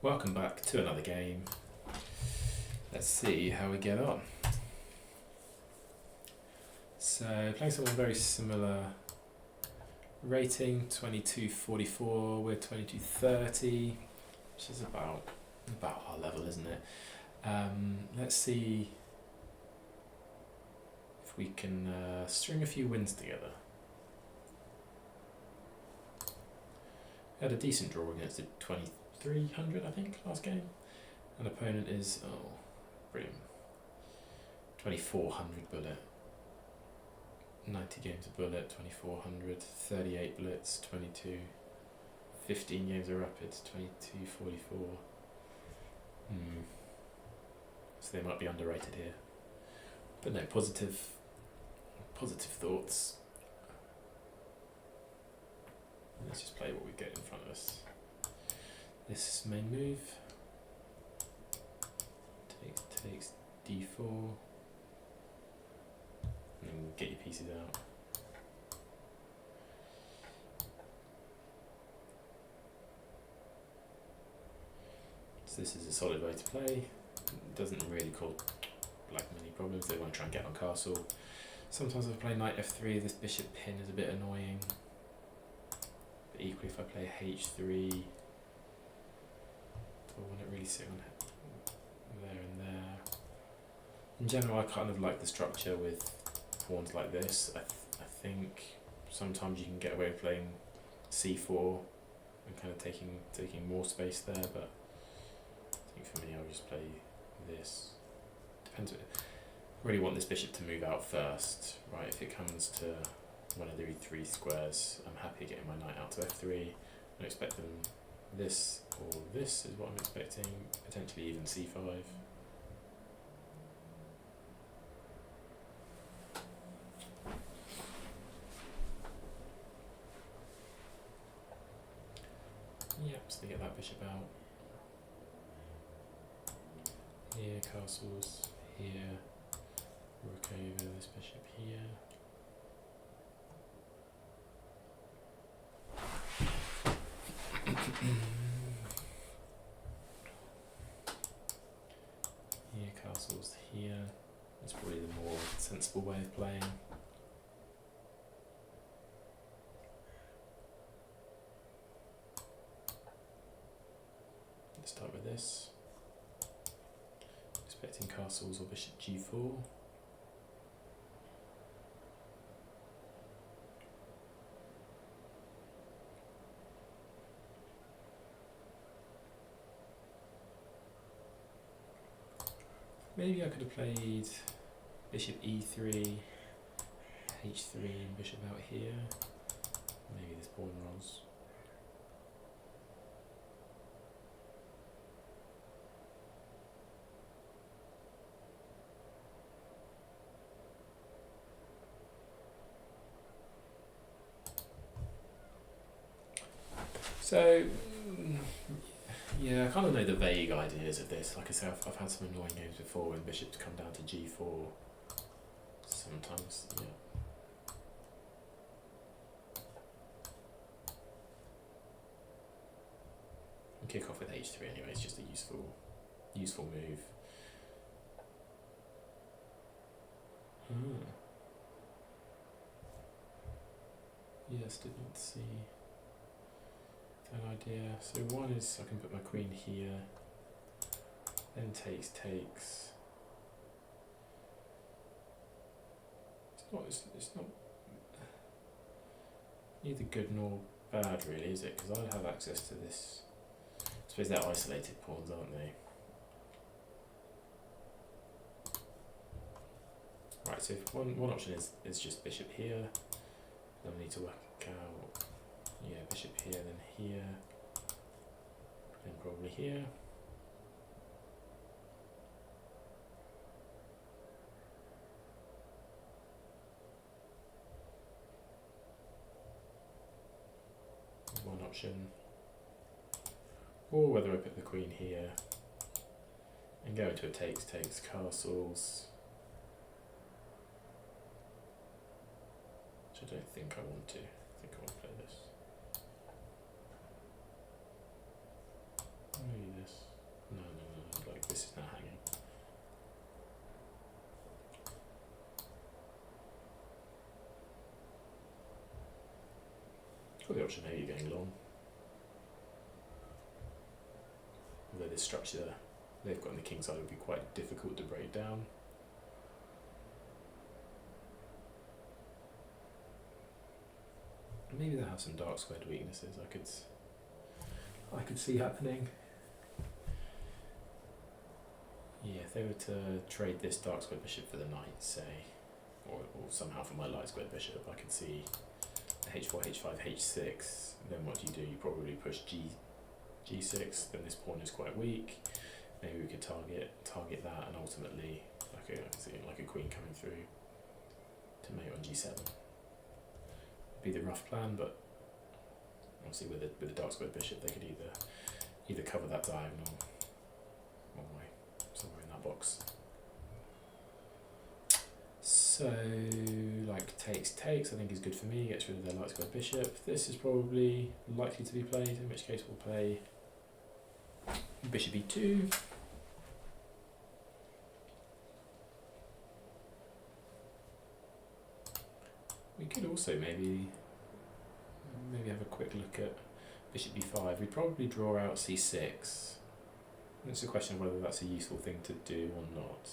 Welcome back to another game. Let's see how we get on. So playing someone very similar rating, 2244, we're 2230, which is about our level, isn't it? Let's see if we can string a few wins together. Had a decent draw against a 2300, I think, last game. An opponent is, brilliant, 2400 bullet. 90 games of bullet, 2400, 38 blitz, 22, 15 games of rapids, 2244. So they might be underrated here. But no, positive thoughts. Let's just play what we get in front of us. This main move takes d4, and then get your pieces out. So this is a solid way to play. It doesn't really cause black many problems. They want to try and get on castle. Sometimes if I play knight f3, this bishop pin is a bit annoying. But equally, if I play h3, do I want it really sit on there and there? In general, I kind of like the structure with pawns like this. I think sometimes you can get away with playing c4 and kind of taking more space there, but I think for me I'll just play this. Depends. I really want this bishop to move out first, right? If it comes to one of the three squares, I'm happy getting my knight out to f3. I expect them this or this is what I'm expecting, potentially even c5. Yep, so they get that bishop out. Here, castles, here, rook over this bishop here. Here, castles here. That's probably the more sensible way of playing. Let's start with this. Expecting castles or bishop g4. Maybe I could have played bishop e3, h3 and bishop out here. Maybe this pawn rolls. So, yeah, I kind of know the vague ideas of this. Like I say, I've had some annoying games before when bishops come down to g4. Sometimes, yeah. And kick off with h3 anyway. It's just a useful move. Yes, did not see that idea. So one is I can put my queen here, then takes. It's not neither good nor bad really, is it? Because I'd have access to this. I suppose they're isolated pawns, aren't they? Right, so if one option is just bishop here. Then we need to work out, yeah, bishop here, then here, then probably here. One option. Or whether I put the queen here and go into a takes castles. Which I don't think I want to. I think I want to play this. Maybe this. Got the option maybe going long. Although this structure they've got on the king side would be quite difficult to break down. Maybe they'll have some dark squared weaknesses I could see happening. Yeah, if they were to trade this dark squared bishop for the knight, say, or somehow for my light squared bishop, I could see h4, h5, h6. Then what do? You probably push g6. Then this pawn is quite weak. Maybe we could target that, and ultimately, I could see like a queen coming through to mate on g7. Be the rough plan, but obviously with the dark squared bishop, they could either cover that diagonal or somewhere in that box. So like takes, I think is good for me. Gets rid of their light squared bishop. This is probably likely to be played, in which case we'll play bishop e2. We could also maybe have a quick look at bishop b5. We'd probably draw out c6. It's a question of whether that's a useful thing to do or not.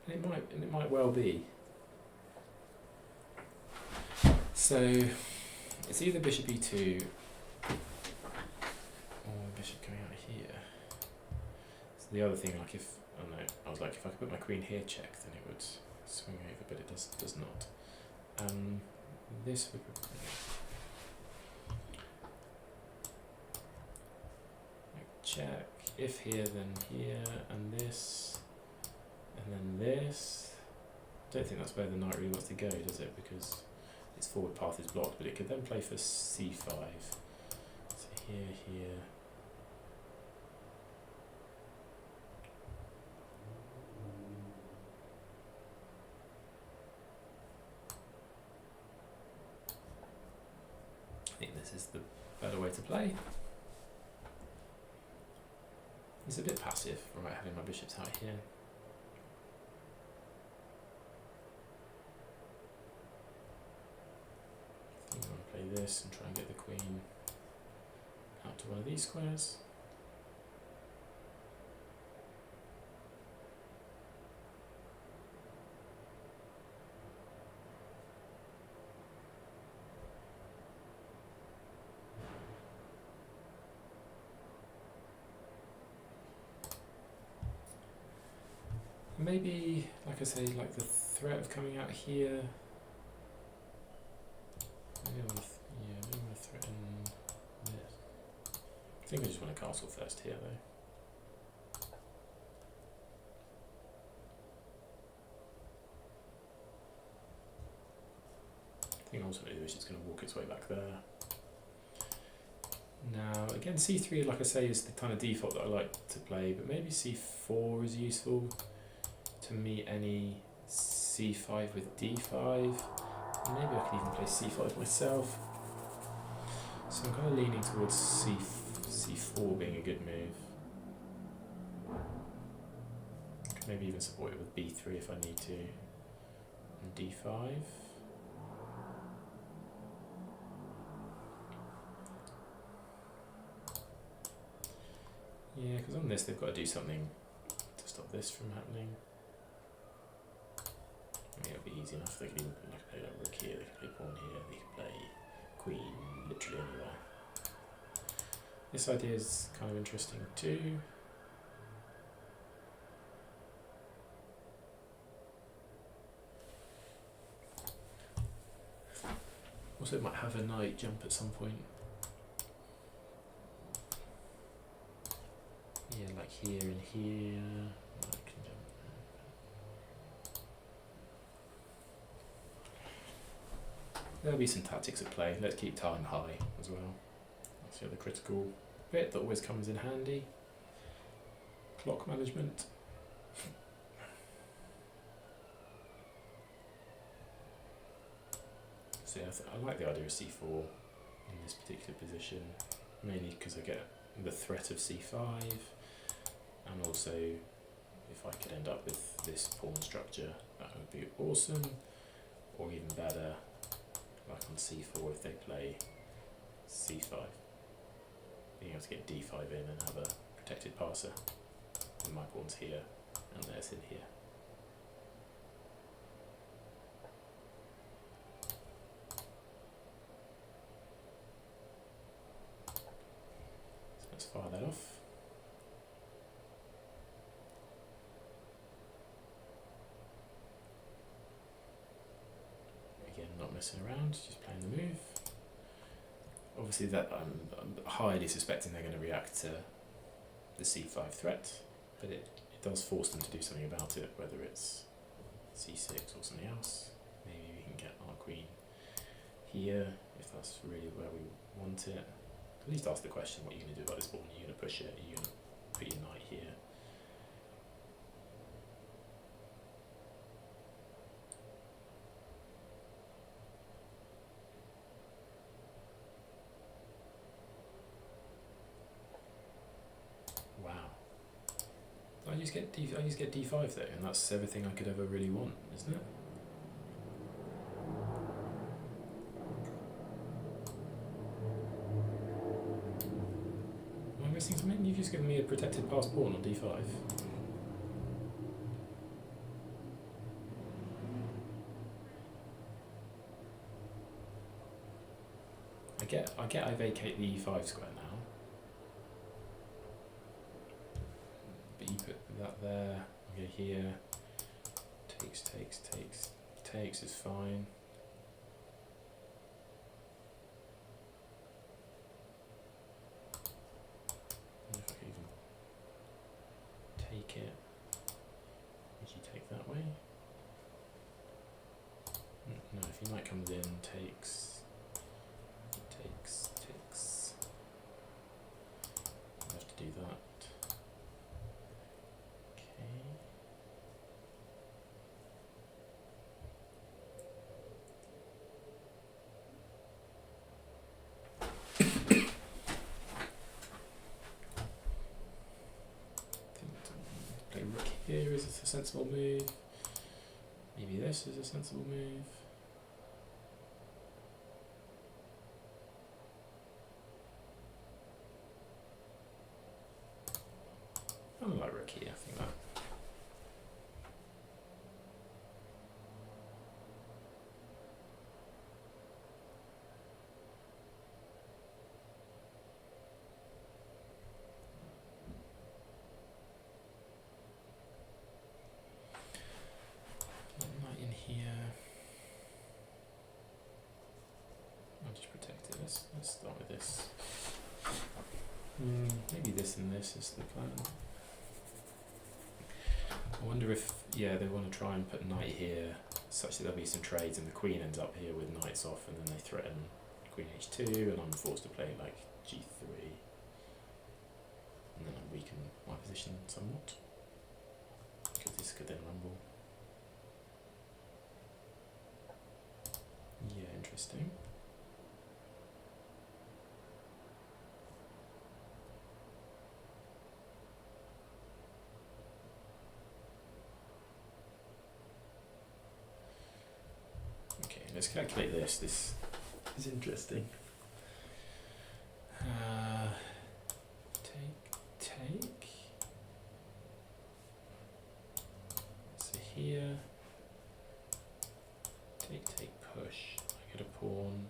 And it might well be. So it's either bishop e2 or bishop going out here. So the other thing, like if I was like, if I could put my queen here, check, then it would swing over, but it does not. This would check. If here, then here, and this, and then this. Don't think that's where the knight really wants to go, does it? Because its forward path is blocked, but it could then play for c5. So here. I think this is the better way to play. It's a bit passive, right, having my bishops out here. I think I'm going to play this and try and get the queen out to one of these squares. Maybe, like I say, like the threat of coming out here. Maybe I want to threaten this. I think I just want to castle first here, though. I think ultimately the bishop's going to walk its way back there. Now, again, c3, like I say, is the kind of default that I like to play, but maybe c4 is useful to meet any c5 with d5. Maybe I could even play c5 myself. So I'm kind of leaning towards c4 being a good move. Could maybe even support it with b3 if I need to. And d5. Yeah, because on this they've got to do something to stop this from happening. I mean, it'll be easy enough. They could even play like rook here, they could play pawn here, they could play queen literally anywhere. This idea is kind of interesting too. Also, it might have a knight jump at some point. Yeah, like here and here. Knight can jump. There'll be some tactics at play. Let's keep time high as well. That's the other critical bit that always comes in handy. Clock management. So yeah, I like the idea of c4 in this particular position, mainly because I get the threat of c5, and also if I could end up with this pawn structure, that would be awesome, or even better, like on c4 if they play c5. Being able to get d5 in and have a protected passer. And my pawn's here, and theirs in here. So let's fire that off. Again, not messing around, just playing the move. Obviously that I'm highly suspecting they're going to react to the c5 threat, but it does force them to do something about it, whether it's c6 or something else. Maybe we can get our queen here, if that's really where we want it. At least ask the question, what are you going to do about this pawn? Are you going to push it? Are you going to put your knight here? I just get d5 though, and that's everything I could ever really want, isn't it? Am I missing something? You've just given me a protected passed pawn on d5. I vacate the e5 square now. But you put that there, I go here, takes is fine. And if I can even take it, would you take that way? No, if your knight comes in, takes. I have to do that. Here is a sensible move. Maybe this is a sensible move. I like rook here, I think that. Let's start with this. Maybe this and this is the plan. I wonder if, yeah, they want to try and put knight here such that there'll be some trades and the queen ends up here with knights off, and then they threaten queen h2 and I'm forced to play like g3. And then I weaken my position somewhat, because this could then rumble. Yeah, interesting. Let's calculate this. This is interesting. Take. So here, take, push. I get a pawn.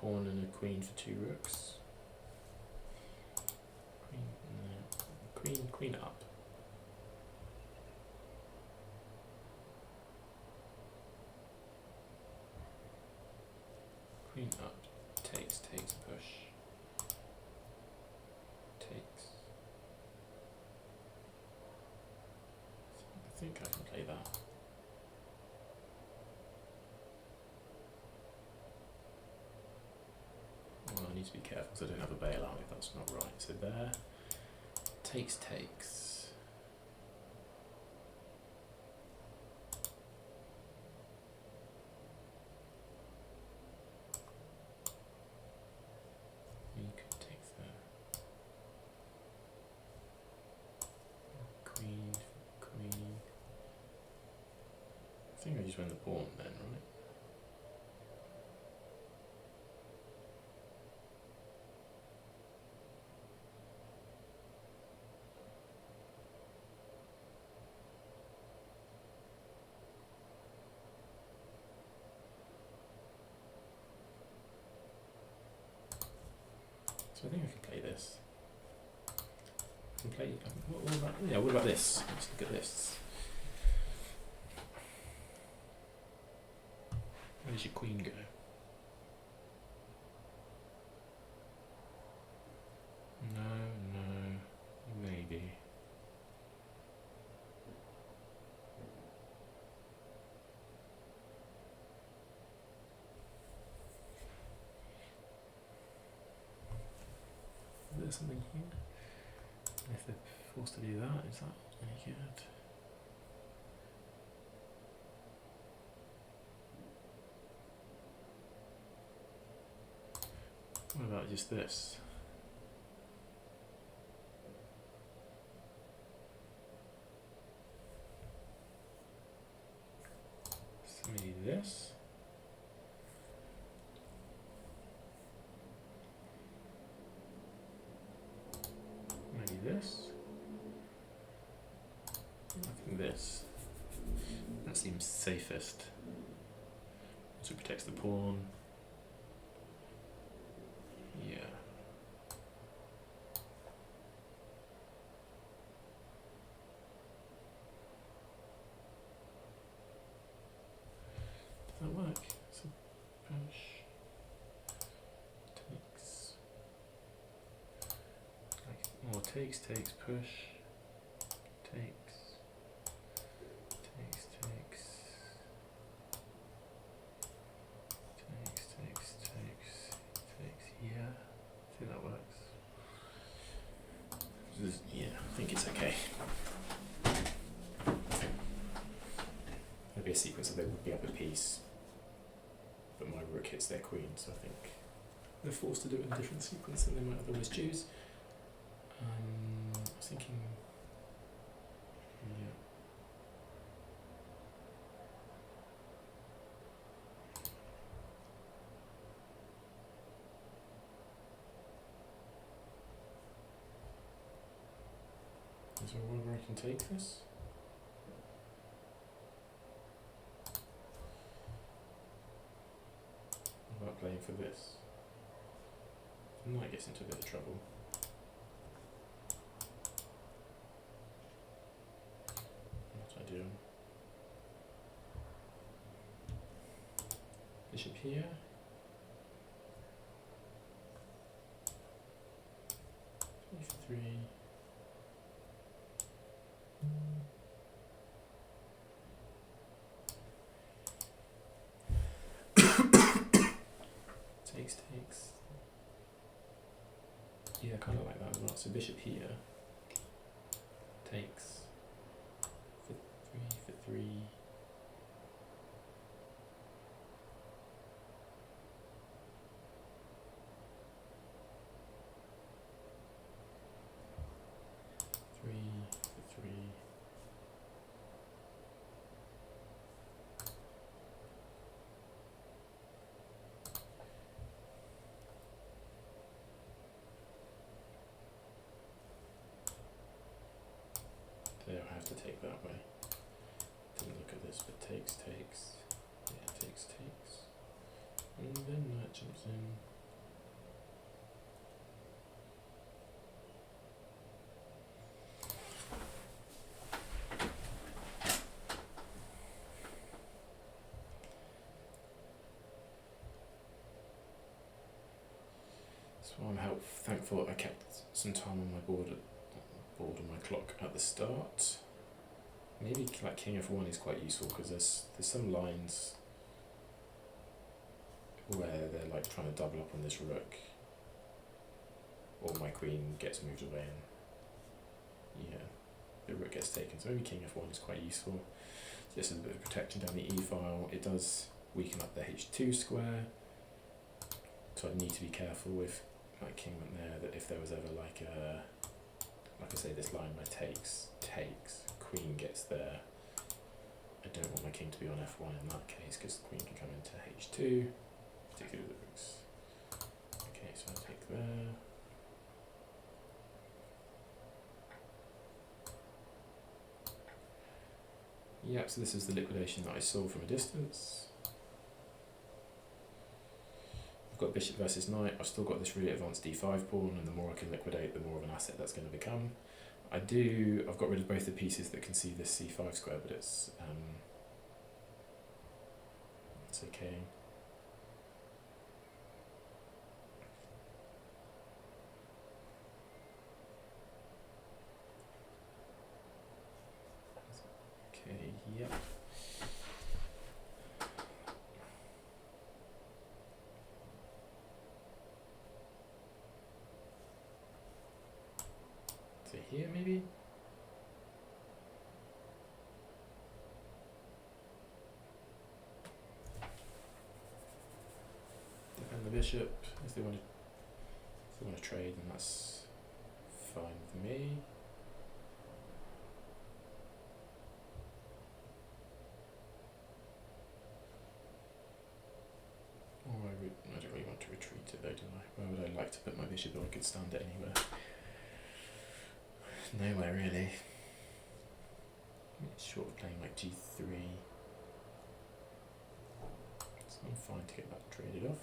Pawn and a queen for 2 rooks. Queen up. Queen up. Takes, push. Takes. I think I can play that. Well, I need to be careful because I don't have a bailout if that's not right. So there, takes. you just win the pawn then, right? So I think I can play this. I can play. What about this? Let's look at this. Where does your queen go? No, maybe. Is there something here? And if they're forced to do that, is that any good? What about just this? So maybe this? Maybe this? I think this. That seems safest. Also protects the pawn. Yeah. Does that work? So push. Takes. Takes, push. Takes. Yeah. I think that works. Yeah, I think it's okay. There'd be a sequence that they would be up a piece, but my rook hits their queen, so I think they're forced to do it in a different sequence than they might otherwise choose. I was thinking, yeah. Is there a way where I can take this? What about playing for this? I might get into a bit of trouble. What do I do? Bishop here. E3. Takes. Yeah, I kind of like that as well. So bishop here. Takes. For 3. For 3. There, I have to take that way. Didn't look at this, but takes. Yeah, takes. And then that jumps in. So I'm thankful I kept some time on my board on my clock at the start. Maybe like King F1 is quite useful because there's some lines where they're like trying to double up on this rook, or my queen gets moved away and yeah, the rook gets taken. So maybe King F1 is quite useful. So this is a bit of protection down the E file. It does weaken up the H2 square, so I need to be careful with like King went there, that if there was ever like I say, this line where takes, queen gets there, I don't want my king to be on f1 in that case, because the queen can come into h2, particularly with the rooks. Okay, so I take there. Yep, so this is the liquidation that I saw from a distance. I've got bishop versus knight. I've still got this really advanced d5 pawn, and the more I can liquidate, the more of an asset that's going to become. I've got rid of both the pieces that can see this c5 square, but it's okay. Okay, yep. So here maybe? Defend the bishop. If they want to trade, then that's fine with me. Or I don't really want to retreat it though, do I? Where would I like to put my bishop, or I could stand it anywhere? Nowhere really. It's short of playing like g3. So I'm fine to get that traded off.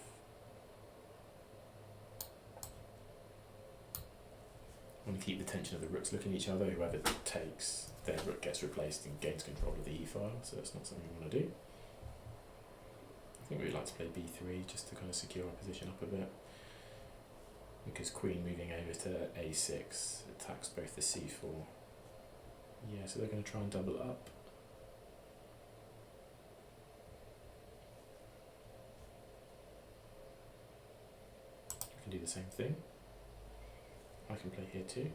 I want to keep the tension of the rooks looking at each other. Whoever takes, their rook gets replaced and gains control of the e-file, so that's not something we want to do. I think we'd like to play b3 just to kind of secure our position up a bit. Because queen moving over to a6 attacks both the c4. Yeah, so they're going to try and double up. I can do the same thing. I can play here too.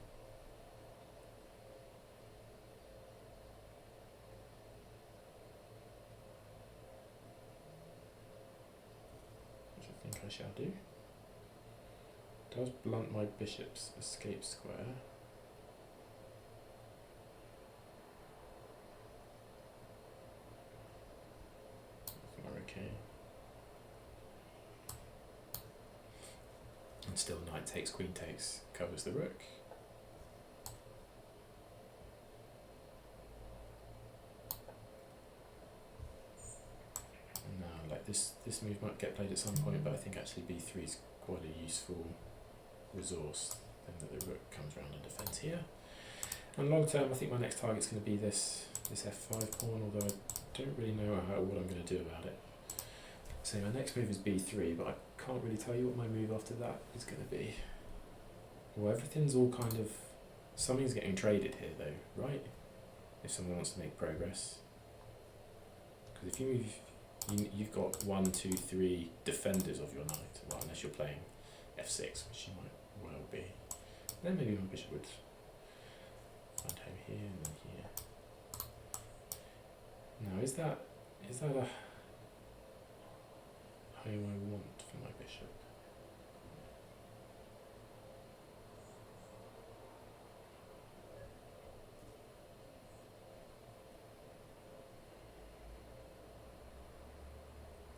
Which I think I shall do. Does blunt my bishop's escape square. I think we're okay. And still knight takes, queen takes, covers the rook. And now, like this move might get played at some point, but I think actually b3 is quite a useful resource. Then that the rook comes around and defends here. And long term, I think my next target's going to be this f5 pawn, although I don't really know what I'm going to do about it. So my next move is b3, but I can't really tell you what my move after that is going to be. Well, everything's all kind of... Something's getting traded here though, right? If someone wants to make progress. Because if you move... You've got 1, 2, 3 defenders of your knight. Well, unless you're playing f6, which you might well be. Then maybe my bishop would find home here and then here. Now, is that a home I want for my bishop?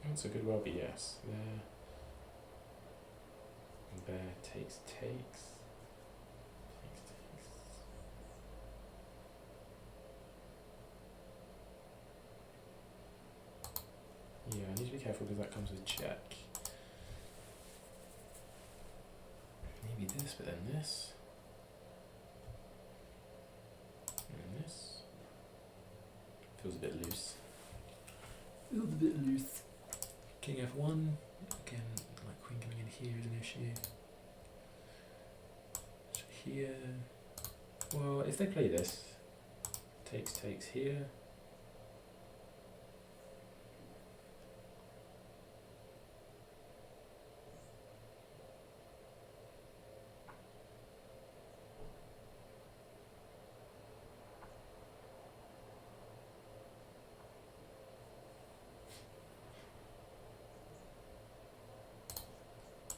Answer could well be yes. There takes. Yeah, I need to be careful because that comes with check. Maybe this, but then this. And this. Feels a bit loose. King f1. Again, like queen coming in here is an issue. So here. Well, if they play this, takes here.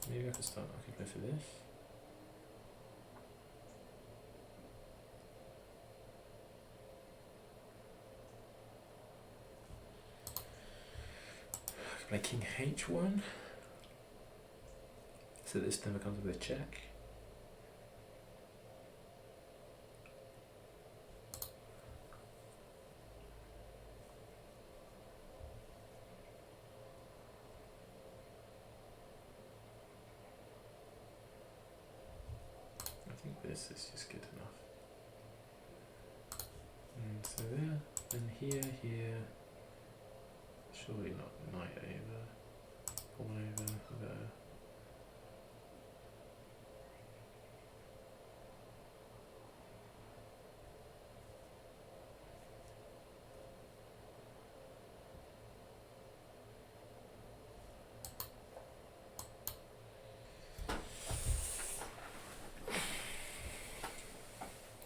Maybe I could go for this. Play king h1. So this never comes with a check. I think this is just good enough. And so there, then here. Surely not knight over, pawn over, there.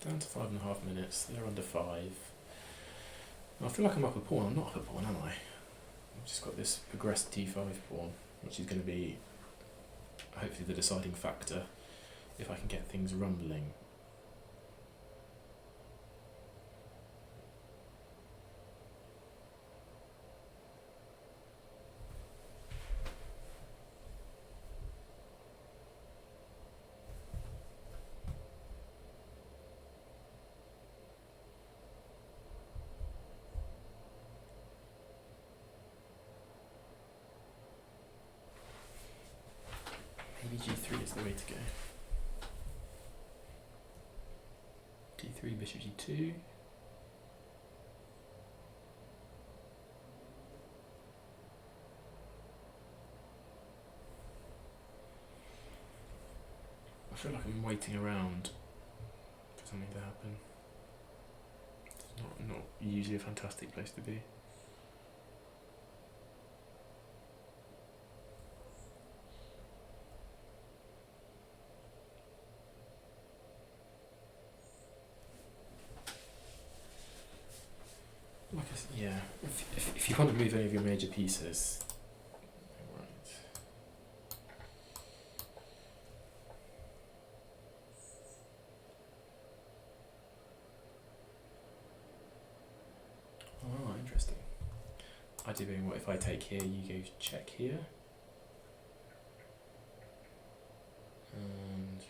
Down to 5.5 minutes, they're under 5. I feel like I'm up a pawn. I'm not up a pawn, am I? I've just got this progressed d5 pawn, which is going to be hopefully the deciding factor if I can get things rumbling. Maybe g3 is the way to go. d3, bishop g2. I feel like I'm waiting around for something to happen. It's not usually a fantastic place to be. Like yeah, if you want to move any of your major pieces, right. Oh, interesting. Idea being, what if I take here, you go check here, and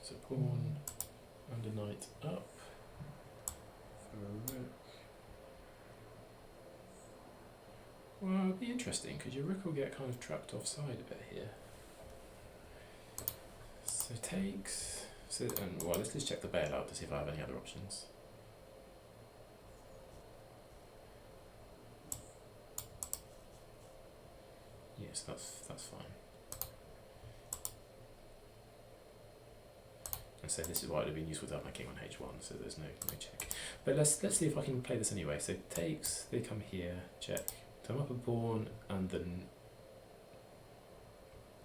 so pawn and a knight up for a rook. Well, it'd be interesting because your rook will get kind of trapped offside a bit here. So takes. So well, let's just check the bailout to see if I have any other options. Yes, that's fine. And so this is why it would have been useful to have my king on h1, so there's no check. But let's see if I can play this anyway. So takes, they come here, check. So I'm up a pawn, and then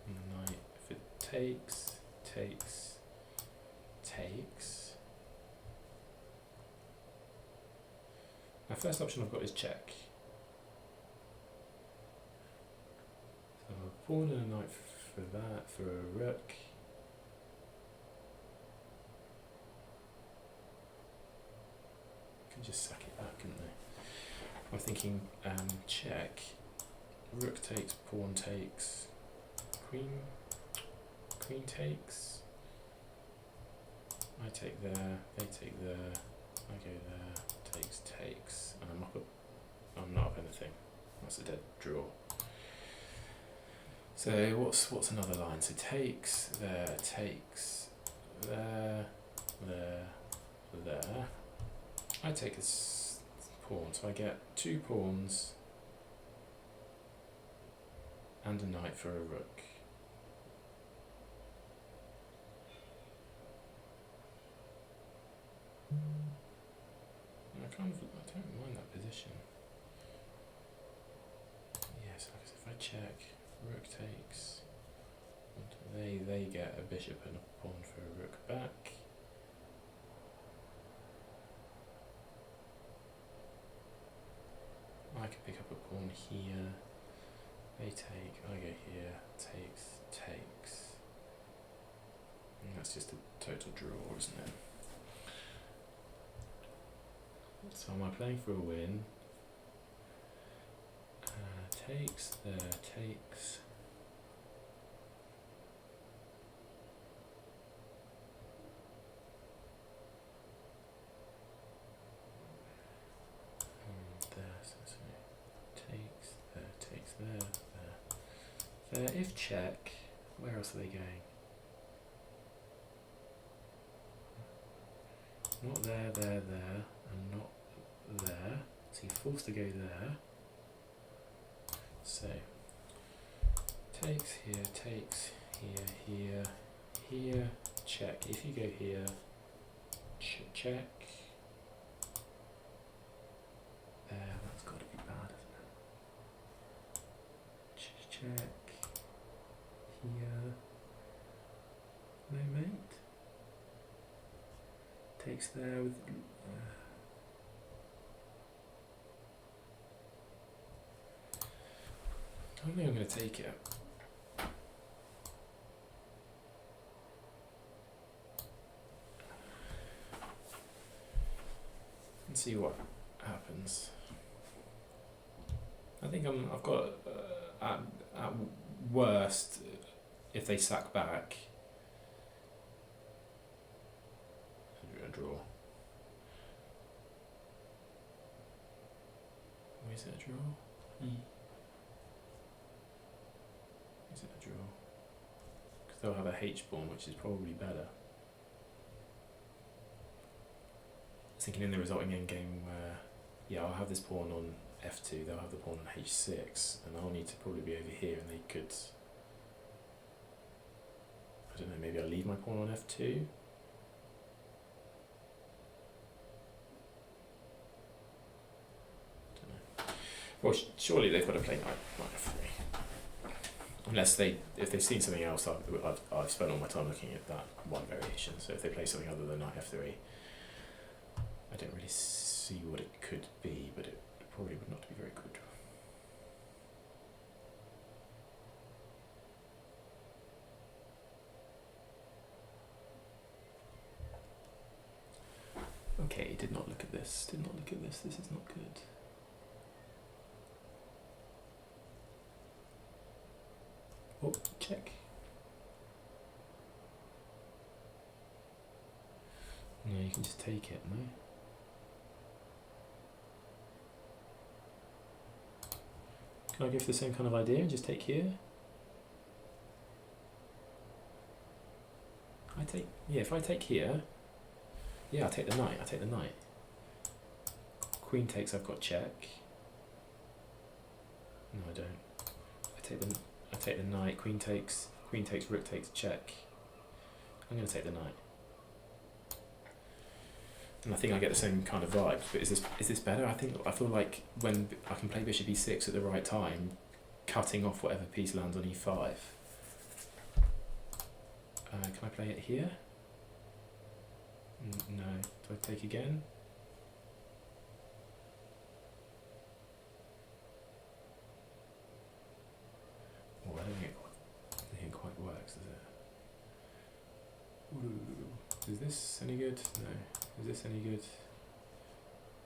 the knight. If it takes. My first option I've got is check. So a pawn and a knight for that, for a rook. Could just sack it back, couldn't they? I'm thinking check, rook takes, pawn takes, queen takes, I take there, they take there, I go there, takes, and I'm not up anything. That's a dead draw. So what's another line? So takes there, there. I take this pawn, so I get 2 pawns and a knight for a rook. I don't mind that position. Yes, because if I check, rook takes, they get a bishop and a pawn for a rook back. I could pick up a pawn here, they take, I go here, takes, and that's just a total draw, isn't it? So am I playing for a win? Takes there, takes. There, so takes there, takes there, there. There, if check, where else are they going? Not there, there, there, and not there. So you're forced to go there. So, takes here, here, here, check. If you go here, check. There, that's got to be bad, isn't it? Check. Here. No, mate. Takes there with... I don't think I'm going to take it. And see what happens. I think I've got, at worst, if they sack back, a draw. Or is it a draw? Is it a draw? Because they'll have a H pawn, which is probably better. I was thinking in the resulting endgame where, yeah, I'll have this pawn on F2, they'll have the pawn on H6, and I'll need to probably be over here, and they could, I don't know, maybe I'll leave my pawn on F2? Well, surely they've got to play knight F3. Unless if they've seen something else, I've spent all my time looking at that one variation. So if they play something other than knight F3, I don't really see what it could be, but it probably would not be very good. Okay, did not look at this. Did not look at this. This is not good. Oh, check. No, you can just take it, no? Can I go for the same kind of idea and just take here? Yeah, if I take here, yeah, I'll take the knight, Queen takes, I've got check. No, I don't. I take the knight, queen takes, rook takes, check. I'm going to take the knight. And I think I get the same kind of vibes, but is this better? I feel like when I can play bishop e6 at the right time, cutting off whatever piece lands on e5. Can I play it here? No. Do I take again? Oh, I don't think it quite works, does it? Ooh. Is this any good? No. Is this any good?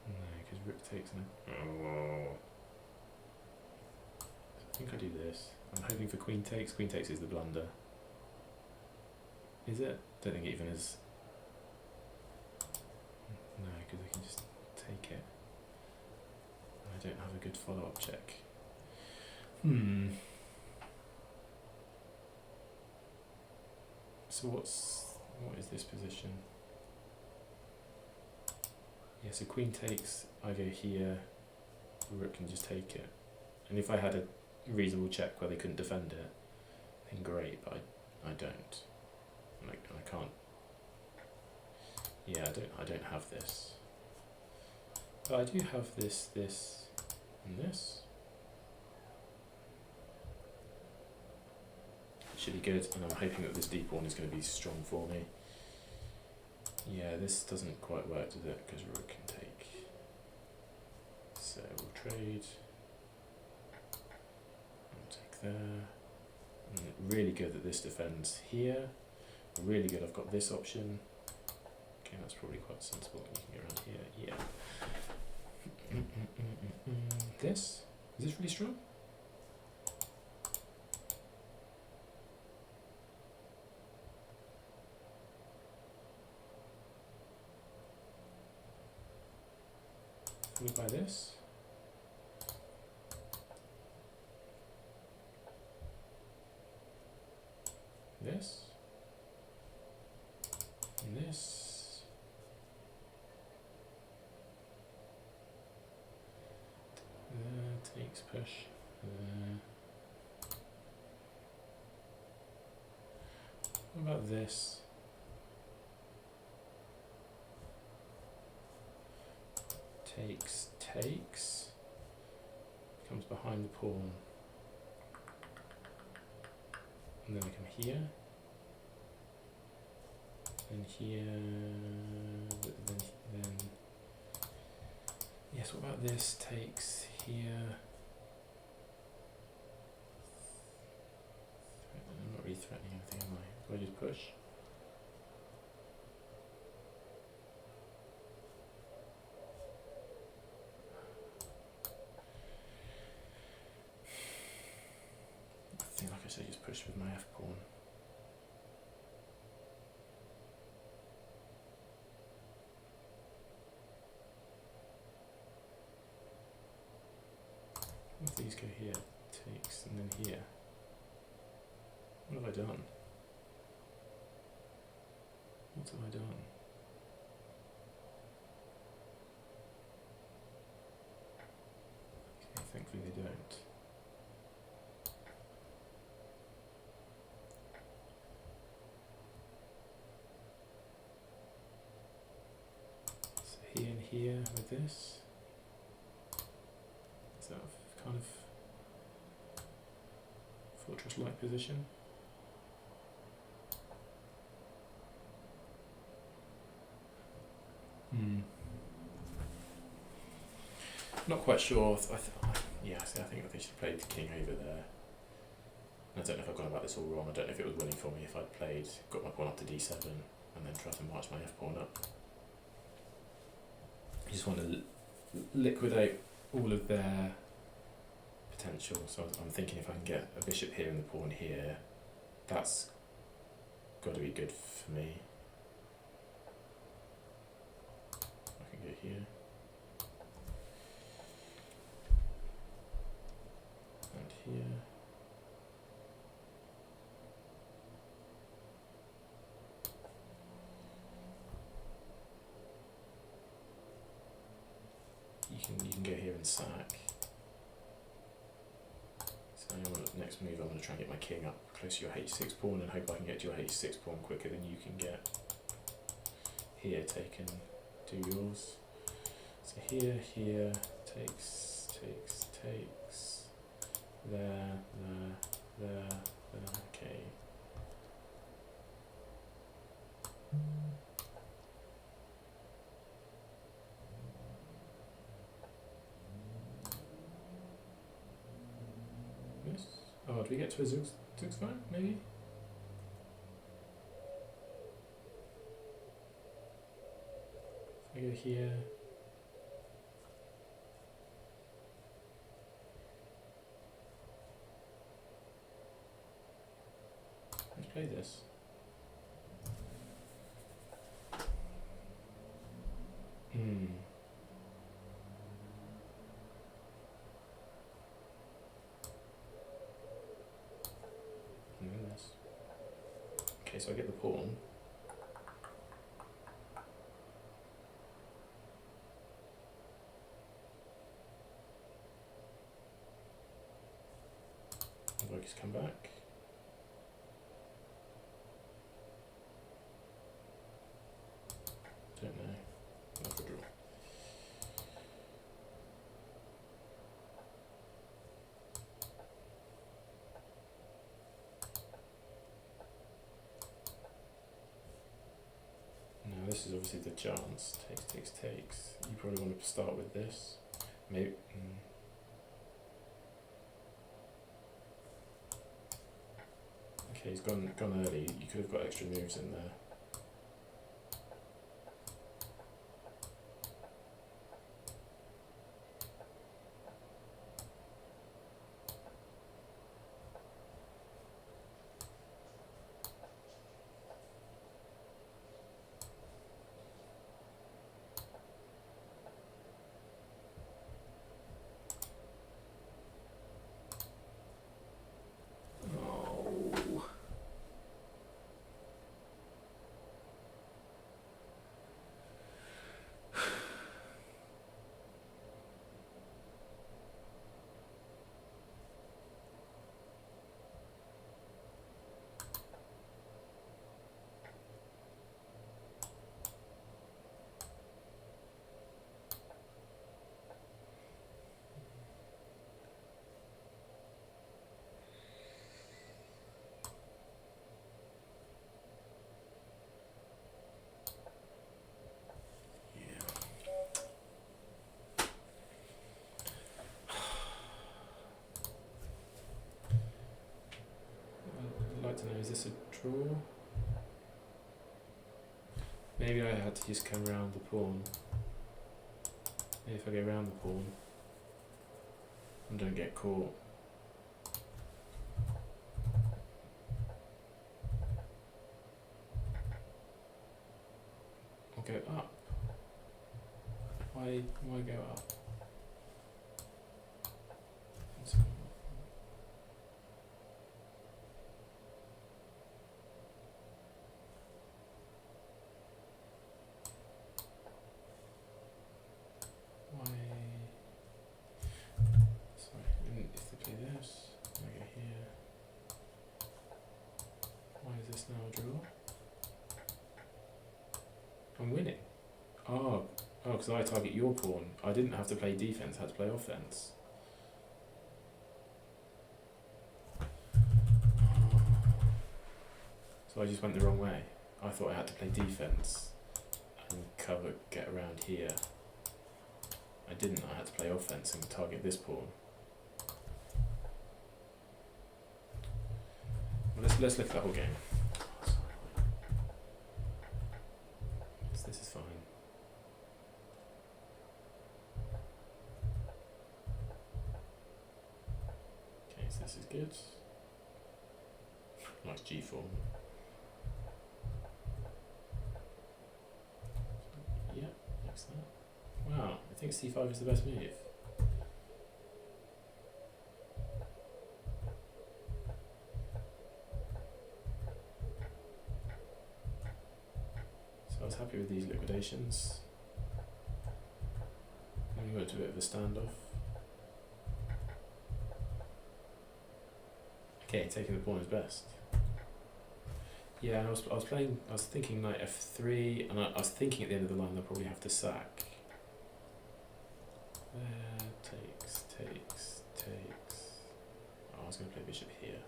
No, because rook takes no. Oh. I think I do this. I'm hoping for queen takes. Queen takes is the blunder. Is it? Don't think it even is. No, because I can just take it. I don't have a good follow-up check. So what is this position? Yeah, so queen takes, I go here, rook can just take it. And if I had a reasonable check where they couldn't defend it, then great, but I don't. I can't. Yeah, I don't have this. But I do have this, and this. Should be good, and I'm hoping that this d pawn is going to be strong for me. Yeah, this doesn't quite work, does it? Because rook can take. So we'll trade. I'll take there. And really good that this defends here. Really good, I've got this option. Okay, that's probably quite sensible. You can go around here. Yeah. This? Is this really strong? Followed by this. This. And this. Takes push. What about this? Takes. Comes behind the pawn. And then I come here. And here. Then. Yes, what about this? Takes here. I'm not really threatening anything, am I? Do I just push? I think, like I said, just push with my F pawn. If these go here, takes, and then here. What have I done? What have I done? Okay, thankfully they don't. So here and here with this. Is that kind of fortress-like position? Not quite sure. Yes, I think they should have played the king over there. I don't know if I've gone about this all wrong. I don't know if it was winning for me if I'd got my pawn up to d7 and then tried to march my f pawn up. I just want to liquidate all of their potential. So I'm thinking if I can get a bishop here and the pawn here, that's got to be good for me. I can go here. And here. You can go here and sack. So next move I'm going to try and get my king up close to your h6 pawn and hope I can get to your h6 pawn quicker than you can get. Here, take and do yours. So here, takes, there, okay. Yes. Oh, do we get to a Zugzwang, maybe? If I go here. Let's play this. Okay, so I get the pawn. Do I just come back? Don't know. I'll have a draw. Now this is obviously the chance. Takes. You probably want to start with this. Maybe. Okay, he's gone early. You could have got extra moves in there. don't know, is this a draw? Maybe I had to just come around the pawn. Maybe if I go around the pawn and don't get caught. Or go up. Why go up? If they play this, I go here. Why is this now a draw? I'm winning. Oh, because I target your pawn. I didn't have to play defense, I had to play offense. So I just went the wrong way. I thought I had to play defense and cover, get around here. I didn't, I had to play offense and target this pawn. Well, let's look at the whole game. This is fine. Okay, so this is good. Nice G4. Yeah, likes that. Wow, I think C5 is the best move. So I was happy with these liquidations. Then we went to a bit of a standoff. Okay, taking the pawn is best. Yeah, I was thinking knight f3, and I was thinking at the end of the line they'll probably have to sack. Takes. Oh, I was going to play bishop here.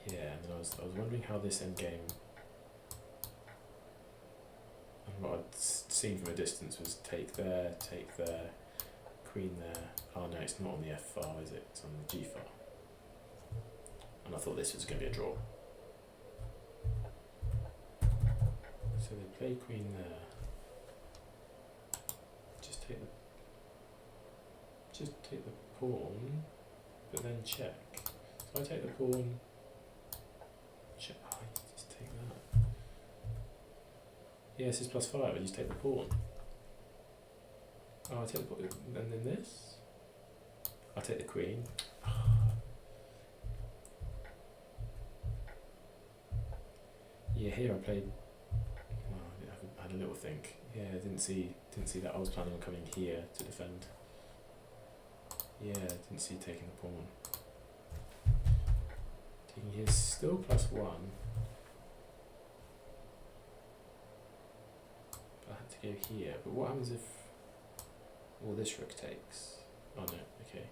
Yeah, and then I was wondering how this endgame, and what I'd seen from a distance was take there, queen there. Oh no, it's not on the f file, is it? It's on the g file. And I thought this was going to be a draw. So they play queen there. Just take the pawn, but then check. So I take the pawn. Check. Oh, I just take that. Yeah, this is +5. I just take the pawn. Oh, I take the pawn, and then this. I take the queen. Yeah, here I played. Well, I had a little think. Yeah, I didn't see that. I was planning on coming here to defend. Yeah, I didn't see taking the pawn. Taking here is still +1. But I had to go here. But what happens if all this rook takes? Oh no, okay.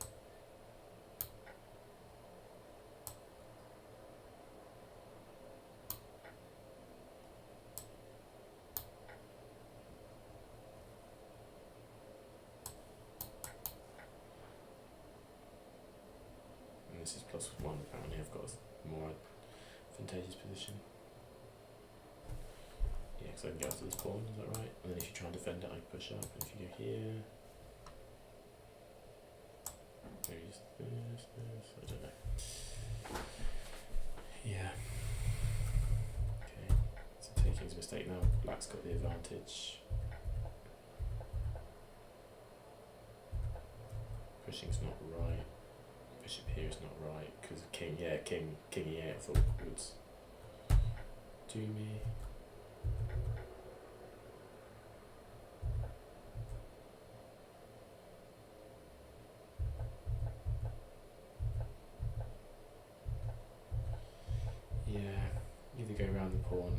And this is +1, apparently I've got a more advantageous position. Yeah, because I can get after this pawn, is that right? And then if you try and defend it, I push up, and if you go here, maybe just this, I don't know. Yeah. Okay, so taking's a mistake now. Black's got the advantage. Pushing's not right. Bishop here is not right, because king e8 I thought would do me. Yeah, either go around the pawn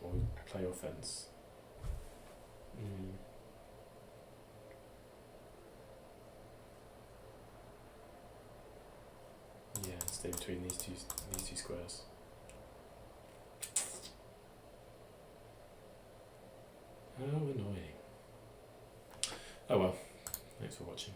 or play offense. Yeah, stay between these two squares. How annoying. Oh well, thanks for watching.